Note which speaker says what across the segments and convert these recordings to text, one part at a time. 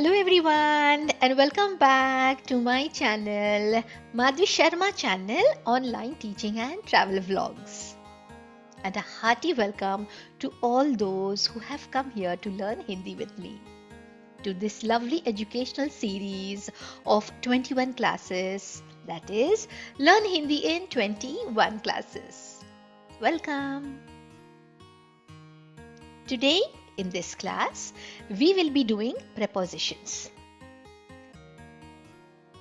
Speaker 1: Hello everyone and welcome back to my channel Madhvi Sharma channel online teaching and travel vlogs. And a hearty welcome to all those who have come here to learn Hindi with me. To this lovely educational series of 21 classes, that is Learn Hindi in 21 classes. Welcome. Today in this class, we will be doing prepositions.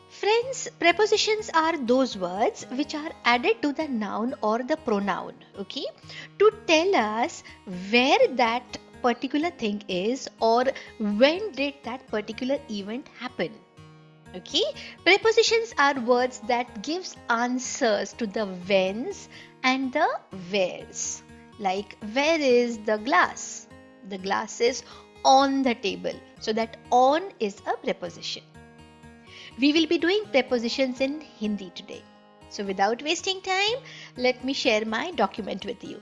Speaker 1: Friends, prepositions are those words which are added to the noun or the pronoun, okay, to tell us where that particular thing is or when did that particular event happen. Okay, prepositions are words that gives answers to the whens and the wheres. Like, where is the glass? The glass is on the table. So that on is a preposition. We will be doing prepositions in Hindi today. So without wasting time, let me share my document with you.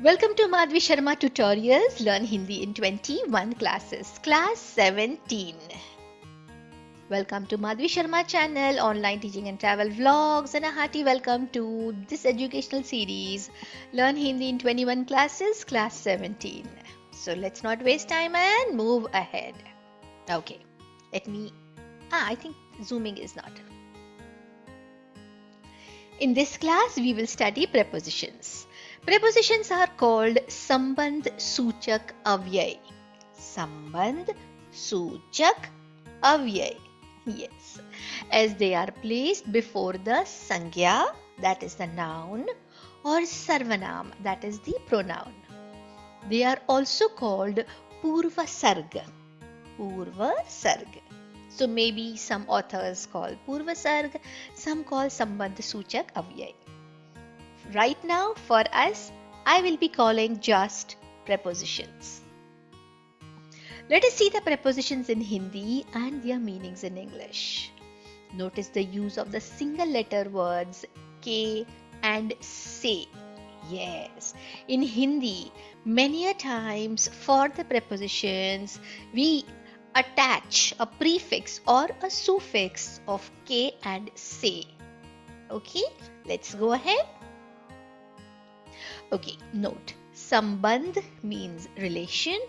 Speaker 1: Welcome to Madhvi Sharma Tutorials Learn Hindi in 21 classes, class 17. Welcome to Madhvi Sharma channel, online teaching and travel vlogs, and a hearty welcome to this educational series Learn Hindi in 21 classes, class 17. So let's not waste time and move ahead. Okay, I think zooming is not. In this class, we will study prepositions. Prepositions are called Sambandh Suchak Avyay. Sambandh Suchak Avyay. Yes, as they are placed before the Sangya, that is the noun, or Sarvanam, that is the pronoun. They are also called Purva Sarga. Purva Sarga. So maybe some authors call Purva Sarga, some call Sambandh Suchak Avyay. Right now, for us, I will be calling just prepositions. Let us see the prepositions in Hindi and their meanings in English. Notice the use of the single letter words ke and se. Yes, in Hindi, many a times for the prepositions, we attach a prefix or a suffix of ke and se. Okay, let's go ahead. Okay, note, Sambandh means relation,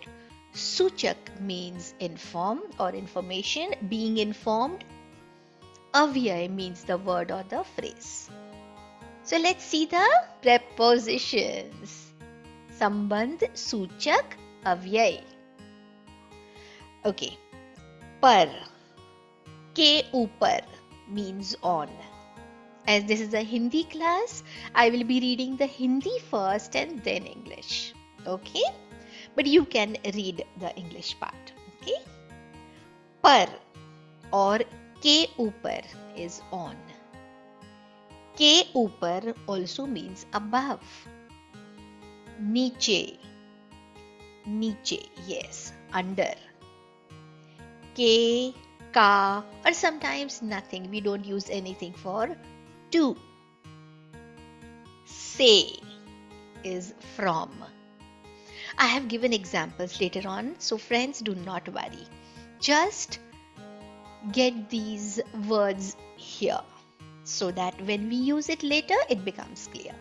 Speaker 1: Suchak means inform or information, being informed, Avyay means the word or the phrase. So let's see the prepositions. Sambandh Suchak Avyay. Okay, par, ke upar means on. As this is a Hindi class, I will be reading the Hindi first and then English. Okay? But you can read the English part. Okay? Par or ke upar is on. Ke upar also means above. Niche. Niche, yes, under. Ke, ka, or sometimes nothing. We don't use anything for to. Se is from. I have given examples later on, so friends, do not worry. Just get these words here so that when we use it later, it becomes clear.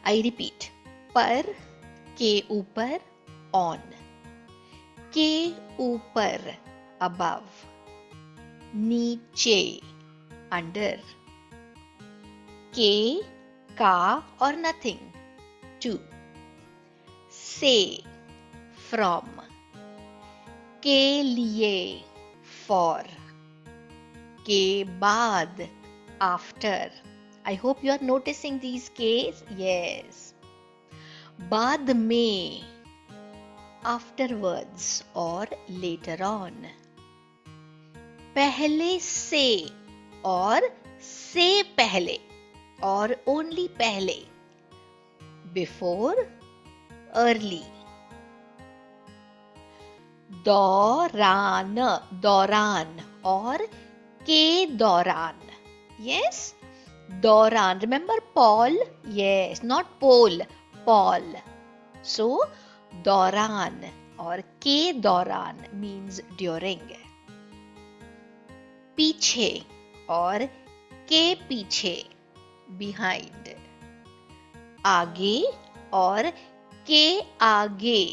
Speaker 1: I repeat, par, ke upar, on. Ke upar, above. Niche, under. Ke, ka, or nothing, to. Se, from. Ke liye, for. Ke baad, after. I hope you are noticing these K's. Yes. Baad mein, afterwards or later on. Pehle se or se pehle or only pehle. Before, early. Dauran or ke dauran. Yes, dauran. Remember Paul? Yes, not Paul, Paul. So, दौरान और के दौरान means during. पीछे और के पीछे behind. आगे और के आगे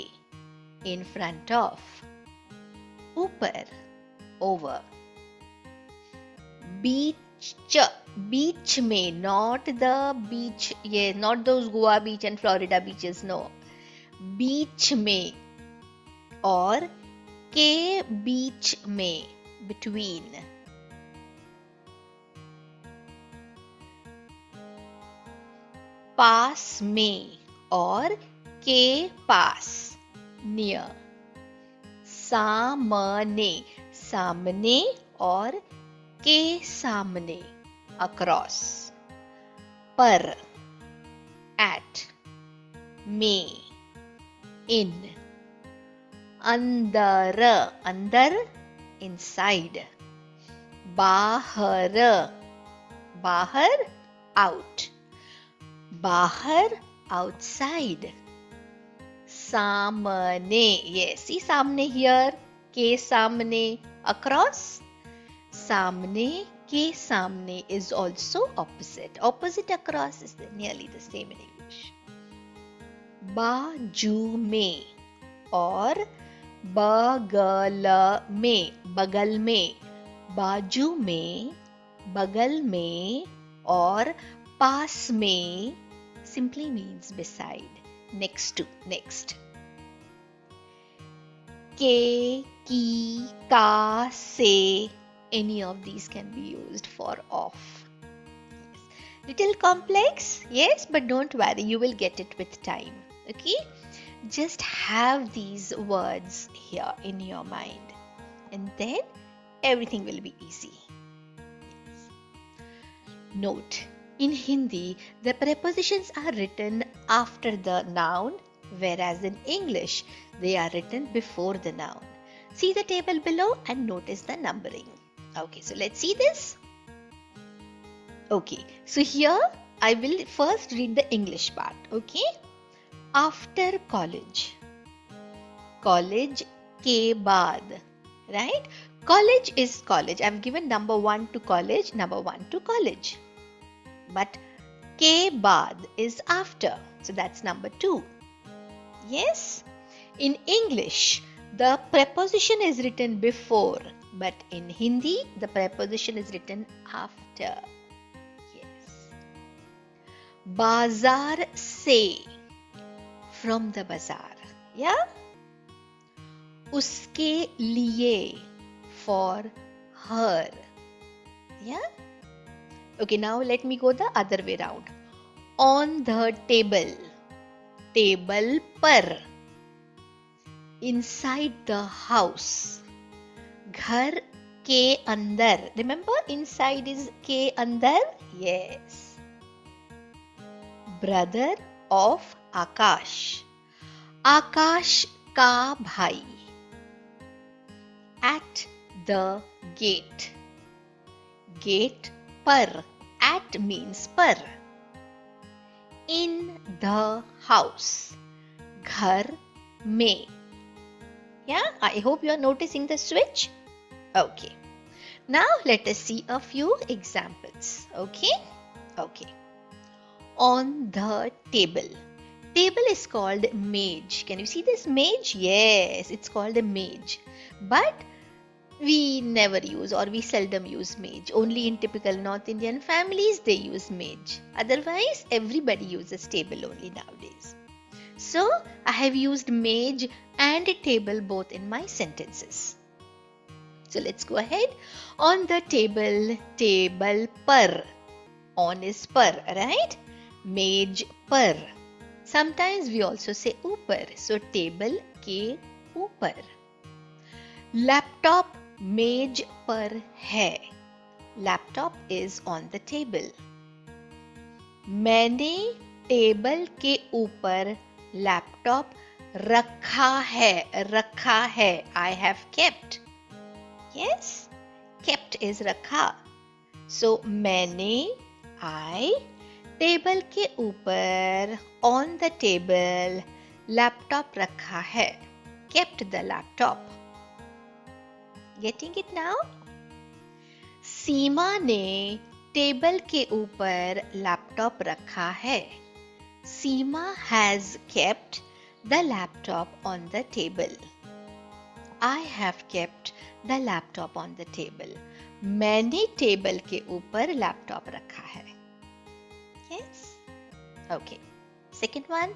Speaker 1: in front of. ऊपर over. बीच में, not the beach, yeah, not those Goa beach and Florida beaches, no. बीच में और के बीच में between. पास में और के पास near. सामने, सामने और के सामने across. पर at. में in. अंदर, अंदर inside. बाहर, बाहर out. बाहर outside. सामने, yes, see सामने here, के सामने across. सामने के सामने is also opposite. Opposite across is nearly the same in English. बाजू में और बगल में, बगल में. बाजू में, बगल में और पास में simply means beside, next to, next. के, की, का, से, any of these can be used for off. Yes. Little complex, yes, but don't worry, you will get it with time. Okay? Just have these words here in your mind, and then everything will be easy. Yes. Note, in Hindi, the prepositions are written after the noun, whereas in English, they are written before the noun. See the table below and notice the numbering. Okay, so let's see this. Okay, so here I will first read the English part. Okay, after college. College ke baad. Right? College is college. I've given number 1 to college, number 1 to college. But ke baad is after. So that's number 2. Yes? In English, the preposition is written before. But in Hindi, the preposition is written after. Yes. Bazaar se. From the bazaar. Yeah? Uske liye. For her. Yeah? Okay, now let me go the other way round. On the table. Table par. Inside the house. घर के अंदर. Remember, inside is के अंदर? Yes. Brother of Akash. Akash का भाई. At the gate. Gate पर. At means पर. In the house. घर में. Yeah, I hope you are noticing the switch. Okay. Now let us see a few examples. Okay. Okay. On the table. Table is called mage. Can you see this mage? Yes, it's called a mage. But we never use or we seldom use mage. Only in typical North Indian families they use mage. Otherwise, everybody uses table only nowadays. So, I have used mage and a table both in my sentences. So, let's go ahead. On the table, table par. On is par, right? Mage par. Sometimes we also say upar. So, table ke upar. Laptop मेज पर है. Laptop is on the table. मैंने table के ऊपर laptop रखा है. रखा है. I have kept. Yes, kept is रखा. So मैंने I टेबल के ऊपर on the table लैपटॉप रखा है. Kept the laptop. Getting it now? सीमा ने टेबल के ऊपर लैपटॉप रखा है. सीमा has kept the laptop on the table. I have kept the laptop on the table. मैंने टेबल के ऊपर लैपटॉप रखा है. Yes? Okay. Second one,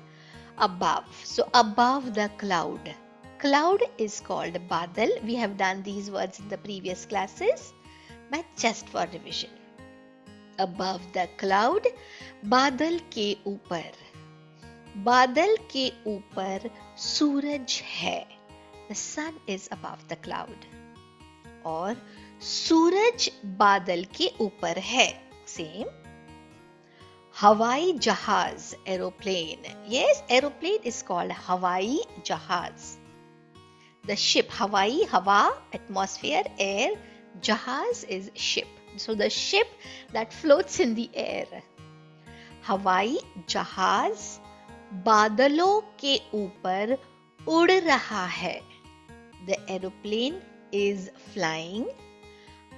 Speaker 1: above. So above the cloud. Cloud is called badal. We have done these words in the previous classes, but just for revision. Above the cloud, बादल के ऊपर. बादल के ऊपर सूरज है. The sun is above the cloud. और सूरज बादल के ऊपर है. Same. हवाई जहाज, aeroplane. Yes, aeroplane is called हवाई जहाज. The ship, हवाई, हवा, atmosphere, air. Jahaz is ship. So the ship that floats in the air. हवाई जहाज बादलों के ऊपर उड़ रहा है. The aeroplane is flying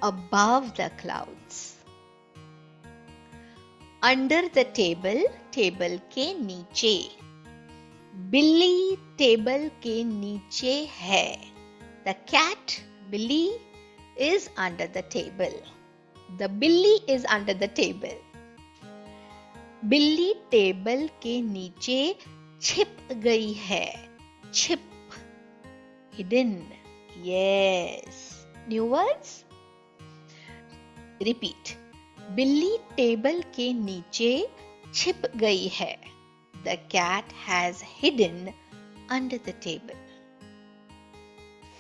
Speaker 1: above the clouds. Under the table, table के नीचे. बिल्ली टेबल के नीचे है. The cat, Billy, is under the table. The Billy is under the table. बिल्ली टेबल के नीचे छिप गई है. छिप, hidden. Yes. New words? Repeat. बिल्ली टेबल के नीचे छिप गई है. The cat has hidden under the table.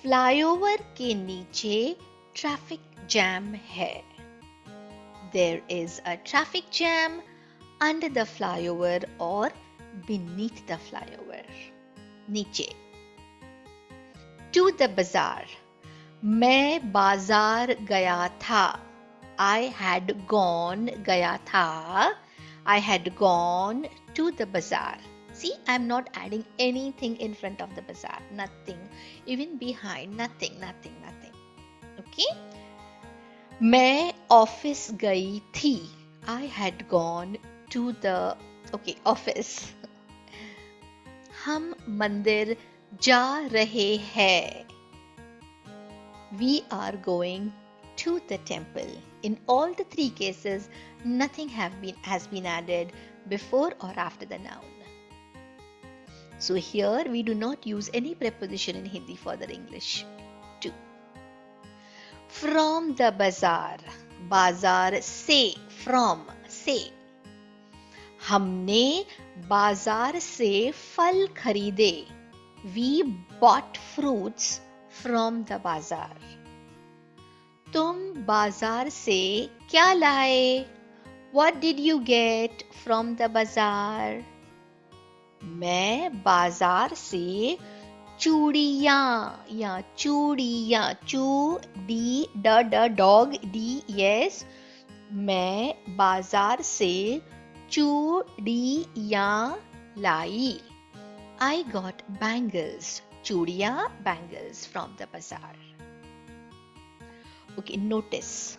Speaker 1: Flyover के नीचे ट्रैफिक जैम है. There is a traffic jam under the flyover or beneath the flyover. नीचे. To the bazaar. मैं बाजार गया था. I had gone, गया था. I had gone to the bazaar. See, I'm not adding anything in front of the bazaar. Nothing. Even behind. Nothing. Okay? मैं office गई थी. I had gone to the office. हम मंदिर जा रहे हैं. We are going to the temple. In all the three cases, nothing has been added before or after the noun. So here we do not use any preposition in Hindi for the English too. From the bazaar. बाजार से, from, से. हमने बाजार से फल खरीदे. We bought fruits from the bazaar. तुम बाजार से क्या लाए? What did you get from the bazaar? मैं बाजार से चूड़ियाँ या चूड़ियाँ, चू डी ड डॉग डी यस. मैं बाजार से चूड़ियाँ लाई. I got bangles, चूड़ियाँ, bangles from the bazaar. Okay, notice.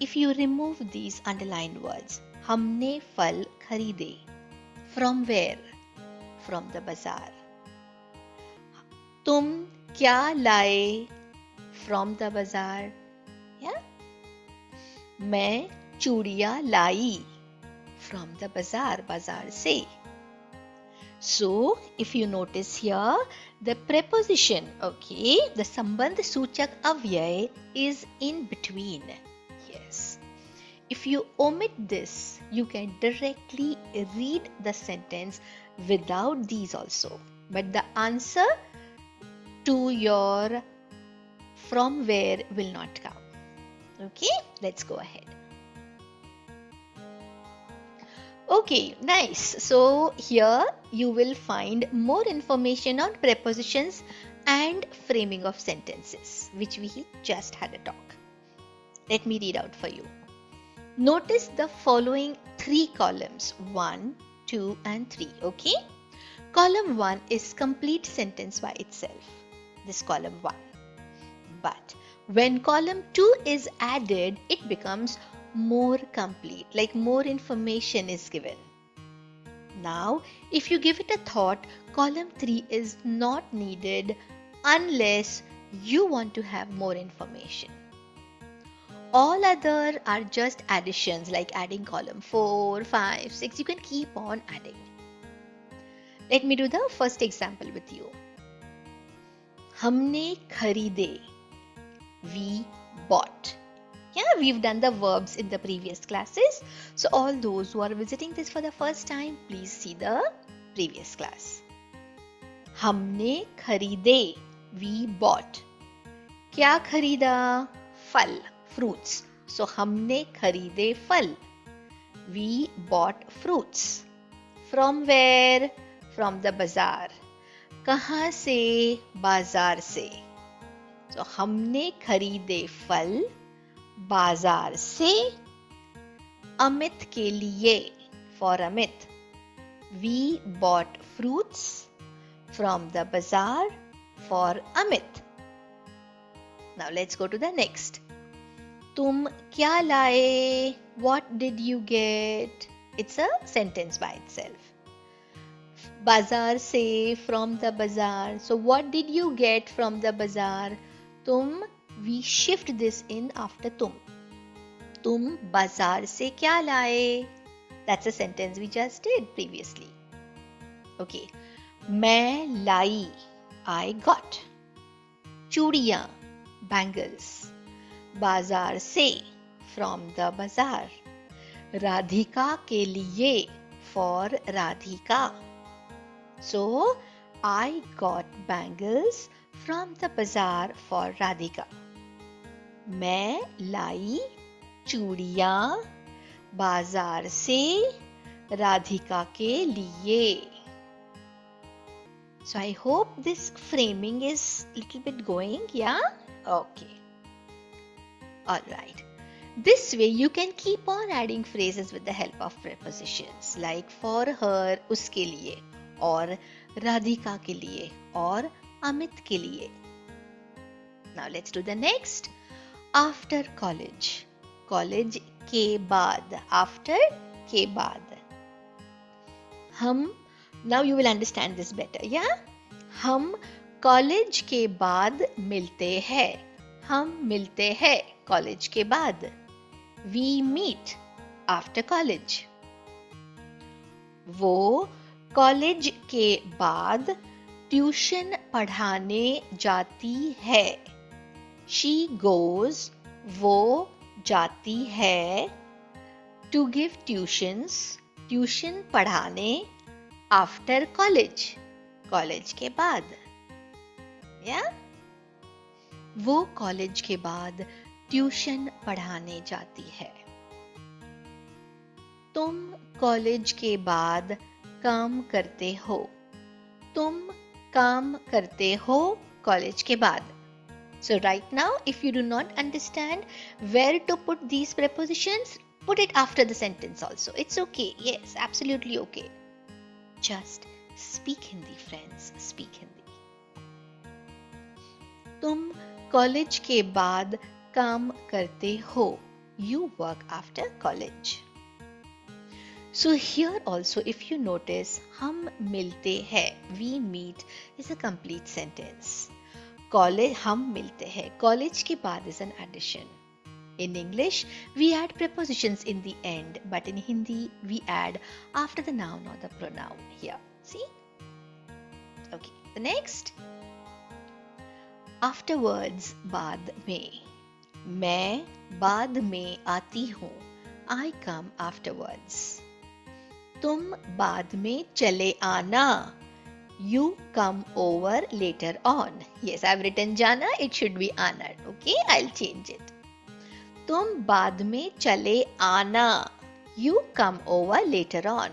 Speaker 1: If you remove these underlined words, हमने फल खरीदे. From where? From the bazaar. तुम क्या लाए? From the bazaar. Yeah? मैं चूड़ियाँ लाई. From the bazaar, बाजार से. So, if you notice here, the preposition, the Sambandh Suchak Avyay is in between. Yes. If you omit this, you can directly read the sentence without these also. But the answer to your from where will not come. Okay, let's go ahead. Okay, nice. So here you will find more information on prepositions and framing of sentences, which we just had a talk. Let me read out for you. Notice the following three columns, 1, 2 and 3. Okay. Column 1 is complete sentence by itself. This column 1. But when column 2 is added, it becomes more complete, like more information is given. Now, if you give it a thought, column 3 is not needed unless you want to have more information. All other are just additions, like adding column 4, 5, 6. You can keep on adding. Let me do the first example with you. हमने खरीदे. We bought. Yeah, we've done the verbs in the previous classes. So all those who are visiting this for the first time, please see the previous class. हमने खरीदे. We bought. क्या खरीदा? फल, fruits. So हमने खरीदे फल. We bought fruits. From where? From the bazaar. कहाँ से? बाजार से. So हमने खरीदे फल बाजार से. अमित के लिए, for Amit. We bought fruits from the bazaar for Amit. Now let's go to the next. तुम क्या लाए? What did you get? It's a sentence by itself. बाजार से, from the bazaar. So what did you get from the bazaar? तुम, we shift this in after तुम. तुम बाजार से क्या लाए? That's a sentence we just did previously. Okay. मैं लाई. I got. चूड़ियाँ, bangles. बाजार से, from the bazaar. राधिका के लिए, for Radhika. So, I got bangles from the bazaar for Radhika. मैं लाई चूड़ियाँ बाजार से राधिका के लिए. So I hope this framing is little bit going, yeah? Okay. Alright. This way you can keep on adding phrases with the help of prepositions like for her, उसके लिए, और राधिका के लिए, और अमित के लिए. Now let's do the next. After college. College के बाद. After के बाद. हम, now you will understand this better, yeah? हम कॉलेज के बाद मिलते हैं. हम मिलते हैं कॉलेज के बाद. We meet after college. वो कॉलेज के बाद ट्यूशन पढ़ाने जाती है. She goes, वो जाती है, to give tuitions, ट्यूशन पढ़ाने, after college, कॉलेज के बाद. Yeah? वो कॉलेज के बाद ट्यूशन पढ़ाने जाती है. तुम कॉलेज के बाद काम करते हो. तुम काम करते हो कॉलेज के बाद. So right now, if you do not understand where to put these prepositions, put it after the sentence also. It's okay. Yes, absolutely okay. Just speak Hindi, friends. Speak Hindi. तुम college के बाद काम करते हो. You work after college. So here also, if you notice, हम मिलते हैं, we meet is a complete sentence. College, हम मिलते हैं. College के बाद is an addition. In English, we add prepositions in the end, but in Hindi, we add after the noun or the pronoun here. See? Okay, the next. Afterwards, बाद में. मैं बाद में आती हूँ. I come afterwards. तुम बाद में चले आना. You come over later on. Yes, I've written Jana. It should be Ana. Okay, I'll change it. तुम बाद में चले आना. You come over later on.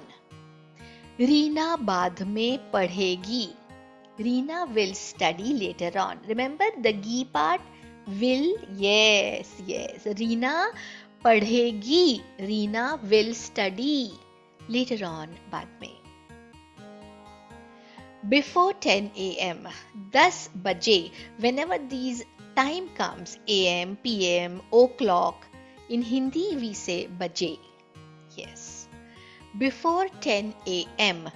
Speaker 1: Reena बाद में पढ़ेगी. Reena will study later on. Remember the gi part? Will, yes, yes. Reena पढ़ेगी. Reena will study later on बाद में. Before 10 a.m. 10 बजे. Whenever these time comes, a.m., p.m., o'clock, in Hindi we say बजे. Yes. Before 10 a.m.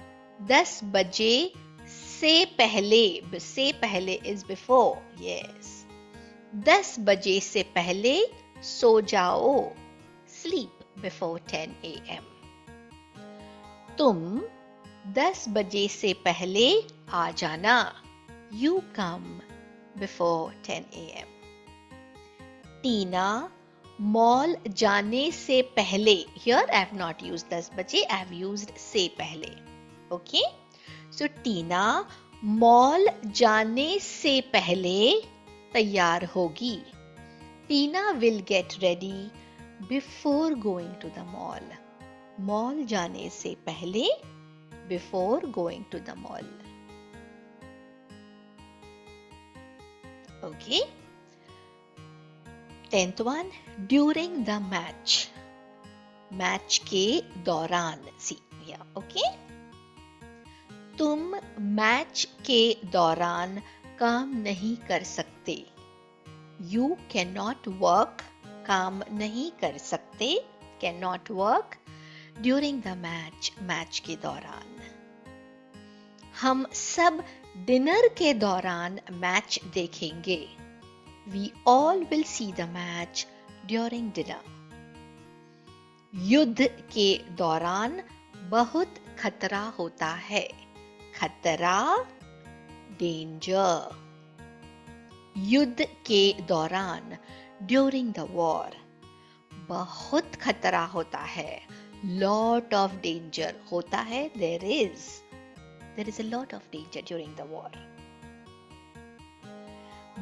Speaker 1: 10 बजे से पहले. से पहले is before. Yes. 10 बजे से पहले सो जाओ. Sleep before 10 a.m. तुम 10 बजे से पहले आ जाना. You come before 10 a.m. Tina mall जाने से पहले. Here I have not used 10 बजे, I have used से पहले. Okay? So टीना मॉल जाने से पहले तैयार होगी. टीना will get ready before going to the mall. Mall जाने से पहले, before going to the mall. Okay. 10th one, during the match. Match के दौरान. See, yeah, okay. तुम मैच के दौरान काम नहीं कर सकते. You cannot work. काम नहीं कर सकते. Cannot work during the match. Match के दौरान. हम सब डिनर के दौरान मैच देखेंगे. We all will see the match during dinner. युद्ध के दौरान बहुत खतरा होता है. खतरा, danger. युद्ध के दौरान, during the war. बहुत खतरा होता है. Lot of danger होता है. There is a lot of danger during the war.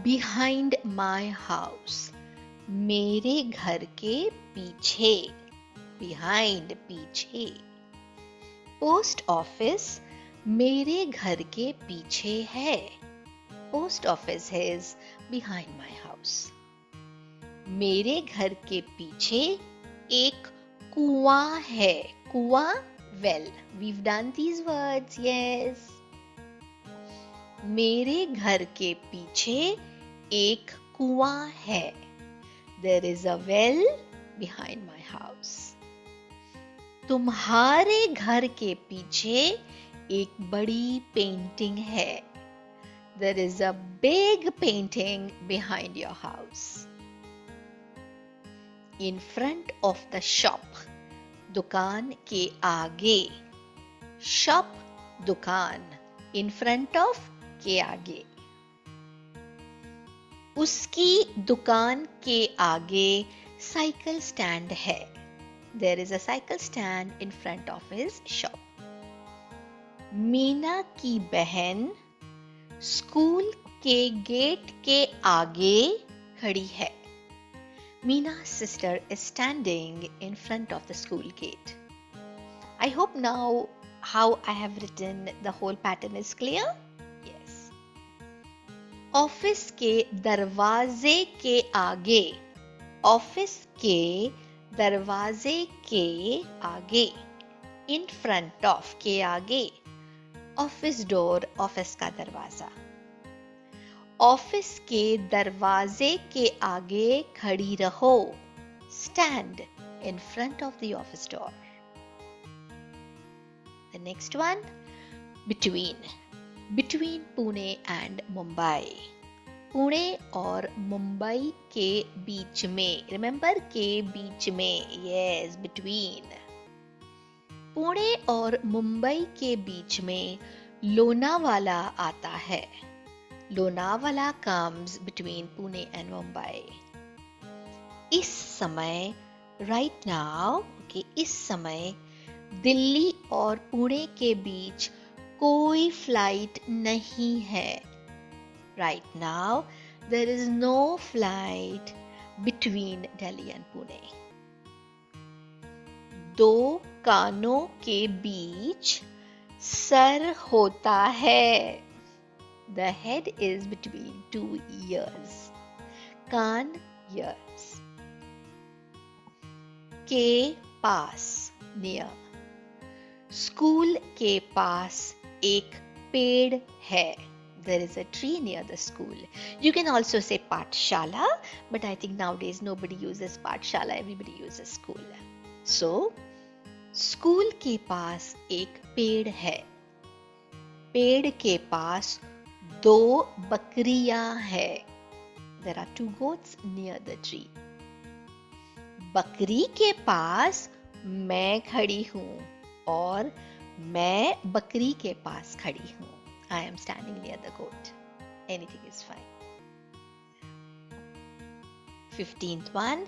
Speaker 1: Behind my house. मेरे घर के पीछे. Behind, पीछे. Post office मेरे घर के पीछे है. Post office is behind my house. मेरे घर के पीछे एक कुआं है. कुआं, well, we've done these words, yes. मेरे घर के पीछे एक कुआं है. There is a well behind my house. तुम्हारे घर के पीछे एक बड़ी पेंटिंग है. There is a big painting behind your house. In front of the shop. दुकान के आगे. Shop, दुकान. In front of, के आगे. उसकी दुकान के आगे साइकिल स्टैंड है. There is a cycle stand in front of his shop. Meena की बहन स्कूल के गेट के आगे खड़ी है. Mina's sister is standing in front of the school gate. I hope now how I have written the whole pattern is clear. Yes. Office के दरवाजे के आगे. ऑफिस के दरवाजे के आगे. In front of, के आगे. ऑफिस डोर, ऑफिस का दरवाजा. ऑफिस के दरवाजे के आगे खड़ी रहो. Stand in front of the office door. The next one, between. Between Pune and Mumbai. Pune और मुंबई के बीच में. Remember, के बीच में. Yes, between. पुणे और मुंबई के बीच में लोनावाला आता है. Lonavala comes between Pune and Mumbai. इस समय, right now, okay, इस समय दिल्ली और पुणे के बीच कोई फ्लाइट नहीं है. Right now, there is no flight between Delhi and Pune. दो कानों के बीच सर होता है. The head is between two ears. Can't, ears. के पास, near. स्कूल के पास एक पेड़ है. There is a tree near the school. You can also say Pathshala, but I think nowadays nobody uses Pathshala, everybody uses school. So, school के पास एक पेड़ है. पेड़ के पास 2 बकरियां है. There are 2 goats near the tree. बकरी के पास मैं खड़ी हूं और मैं बकरी के पास खड़ी हूं. I am standing near the goat. Anything is fine. 15th one,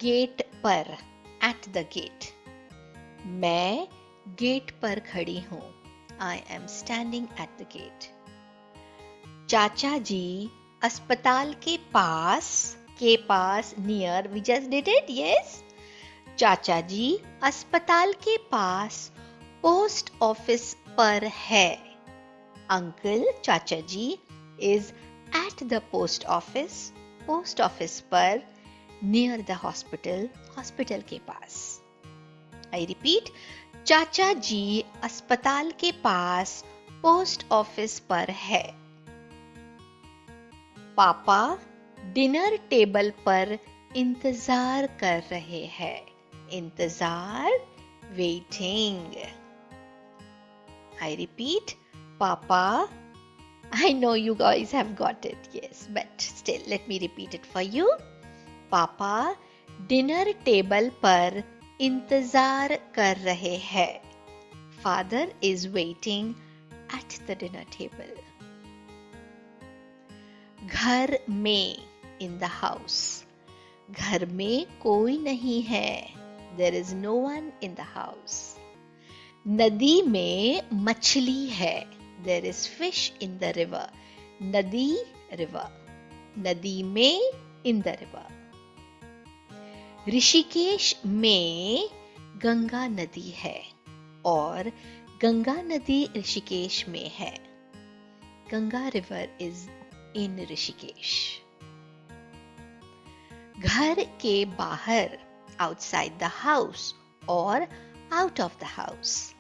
Speaker 1: gate पर, at the gate. मैं गेट पर खड़ी हूं. I am standing at the gate. चाचा जी अस्पताल के पास near, we just did it, yes? चाचा जी अस्पताल के पास पोस्ट ऑफिस पर है. Uncle, चाचा जी is at the post office पर, near the hospital के पास. I repeat, चाचा जी अस्पताल के पास पोस्ट ऑफिस पर है. पापा डिनर टेबल पर इंतजार कर रहे हैं. इंतजार, waiting. I repeat, Papa, I know you guys have got it, yes, but still, let me repeat it for you. Papa, dinner table पर इंतजार कर रहे हैं. Father is waiting at the dinner table. घर में, in the house. घर में कोई नहीं है. There is no one in the house. नदी में मछली है. There is fish in the river. Nadi, river. Nadi में, in the river. ऋषिकेश में गंगा नदी है और गंगा नदी ऋषिकेश में है. Ganga river is in Rishikesh. घर के बाहर, outside the house or out of the house.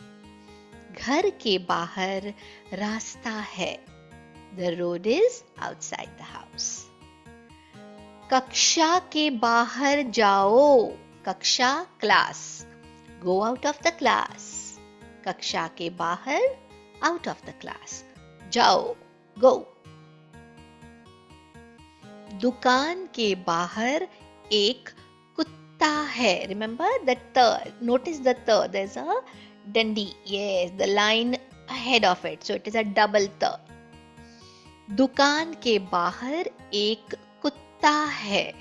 Speaker 1: घर के बाहर रास्ता है. The road is outside the house. कक्षा के बाहर जाओ. कक्षा, class. Go out of the class. कक्षा के बाहर, out of the class. जाओ, go. दुकान के बाहर एक कुत्ता है. Remember the t. Notice the t. There's a dandi. Yes, the line ahead of it. So it is a double t. दुकान के बाहर एक कुत्ता है.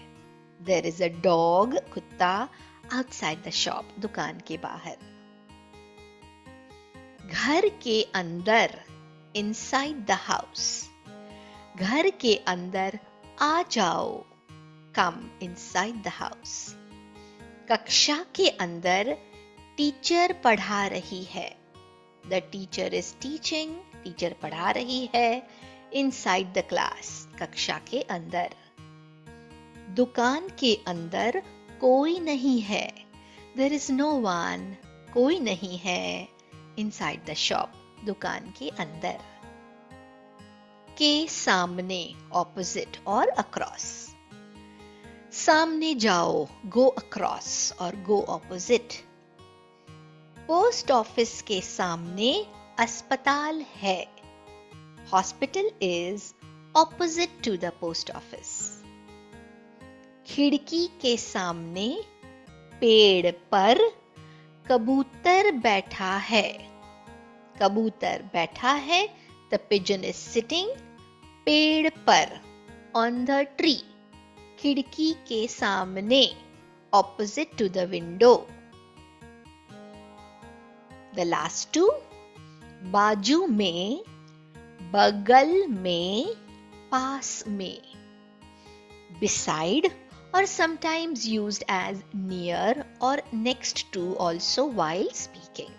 Speaker 1: There is a dog, कुत्ता, outside the shop. दुकान के बाहर. घर के अंदर, inside the house. घर के अंदर आ जाओ. Come inside the house. कक्षा के अंदर टीचर पढ़ा रही है. The teacher is teaching. Teacher पढ़ा रही है. Inside the class. कक्षा के अंदर. दुकान के अंदर कोई नहीं है. There is no one. कोई नहीं है. Inside the shop. दुकान के अंदर. के सामने, opposite or across. सामने जाओ, go across or go opposite. Post office के सामने अस्पताल है. Hospital is opposite to the post office. खिड़की के सामने, पेड़ पर कबूतर बैठा है. कबूतर बैठा है. The pigeon is sitting. पेड़ पर, on the tree. खिड़की के सामने, opposite to the window. The last two, बाजू में, बगल में, पास में. Beside or sometimes used as near or next to also while speaking.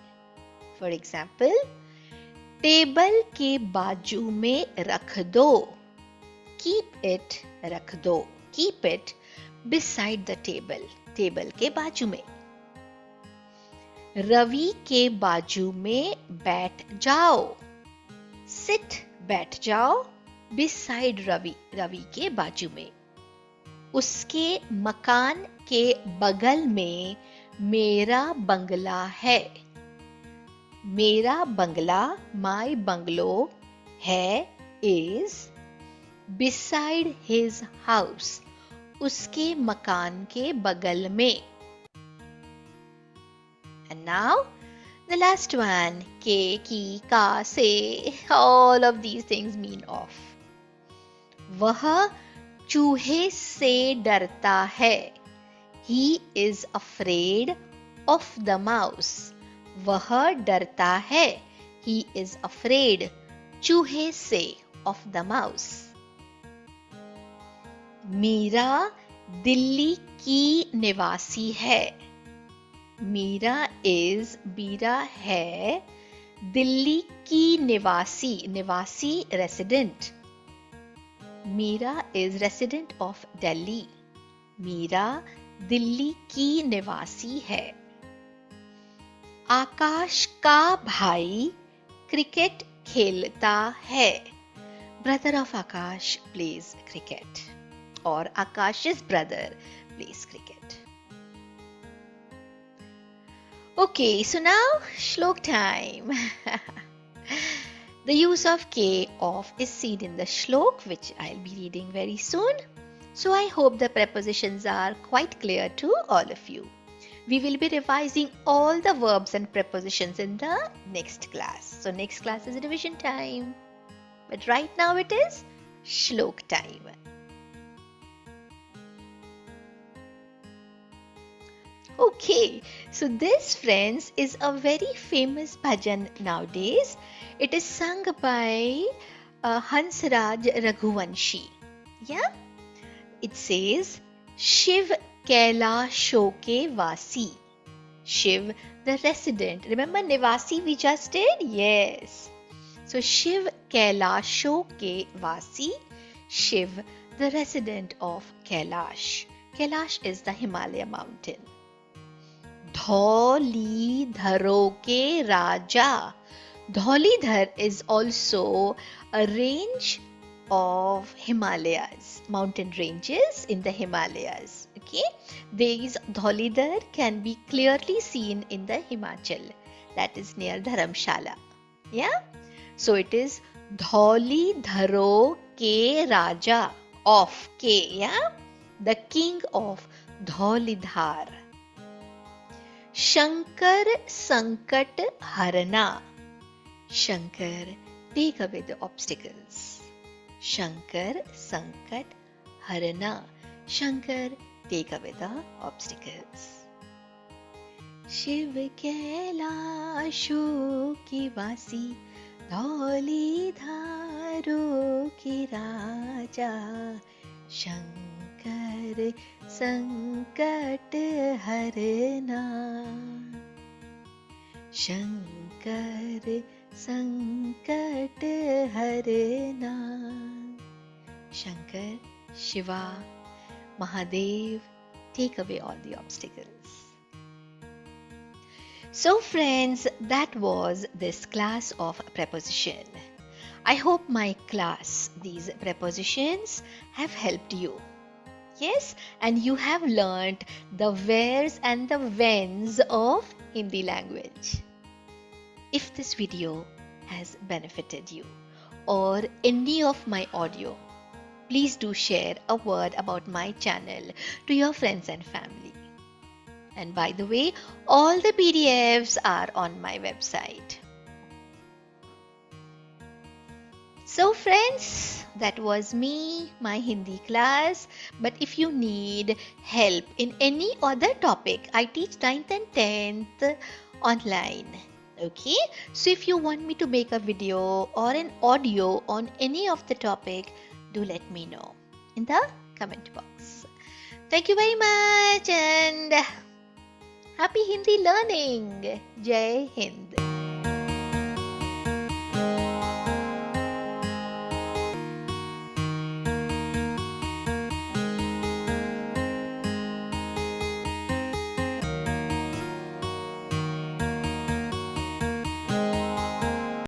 Speaker 1: For example, table के बाजू में रख दो. Keep it, रख दो. Keep it beside the table. Table के बाजू में. रवि के बाजू में बैठ जाओ. Sit बैठ जाओ beside रवि रवि के बाजू में. उसके मकान के बगल में मेरा बंगला है. मेरा बंगला my bungalow है is beside his house. उसके मकान के बगल में. And now the last one, ke, ki, ka, se, all of these things mean off. वह चूहे से डरता है. He is afraid of the mouse. वह डरता है. He is afraid चूहे से of the mouse. Meera Delhi की निवासी है. मीरा is बीरा है दिल्ली की निवासी. निवासी resident. Meera is resident of Delhi. Meera Delhi की निवासी है. आकाश का भाई क्रिकेट खेलता है. Brother of Akash plays cricket. Or Akash's brother plays cricket. Okay, so now shlok time. The use of K of is seen in the shlok, which I'll be reading very soon. So I hope the prepositions are quite clear to all of you. We will be revising all the verbs and prepositions in the next class. So next class is revision time. But right now it is shlok time. Okay, so this, friends, is a very famous bhajan nowadays. It is sung by Hansraj Raghuvanshi. Yeah? It says, Shiv Kailasho ke Vasi. Shiv, the resident. Remember Nivasi we just did? Yes. So Shiv Kailasho ke Vasi. Shiv, the resident of Kailash. Kailash is the Himalaya mountain. Dhaulidharo ke Raja. Dhaulidhar is also a range of Himalayas, mountain ranges in the Himalayas. Okay, these Dhaulidhar can be clearly seen in the Himachal, that is near Dharamshala. Yeah, so it is Dhaulidharo ke Raja of K. Yeah, the king of Dhaulidhar. Shankar Sankat Harana. Shankar, take away the obstacles. Shankar Sankat Harana. Shankar, take away the obstacles. Shiv Kailasho ki Vasi, Dhaulidharo ki Raja. Shankar Sankat Harana. Shankar Sankat Harana. Shankar, Shiva, Mahadev, take away all the obstacles. So friends, that was this class of preposition. I hope my class, these prepositions, have helped you. Yes, and you have learnt the wheres and the whens of Hindi language. If this video has benefited you or any of my audio, please do share a word about my channel to your friends and family. And by the way, all the PDFs are on my website. So friends, that was me, my Hindi class. But if you need help in any other topic, I teach 9th and 10th online. Okay, so if you want me to make a video or an audio on any of the topic, do let me know in the comment box. Thank you very much and happy Hindi learning. Jai Hind.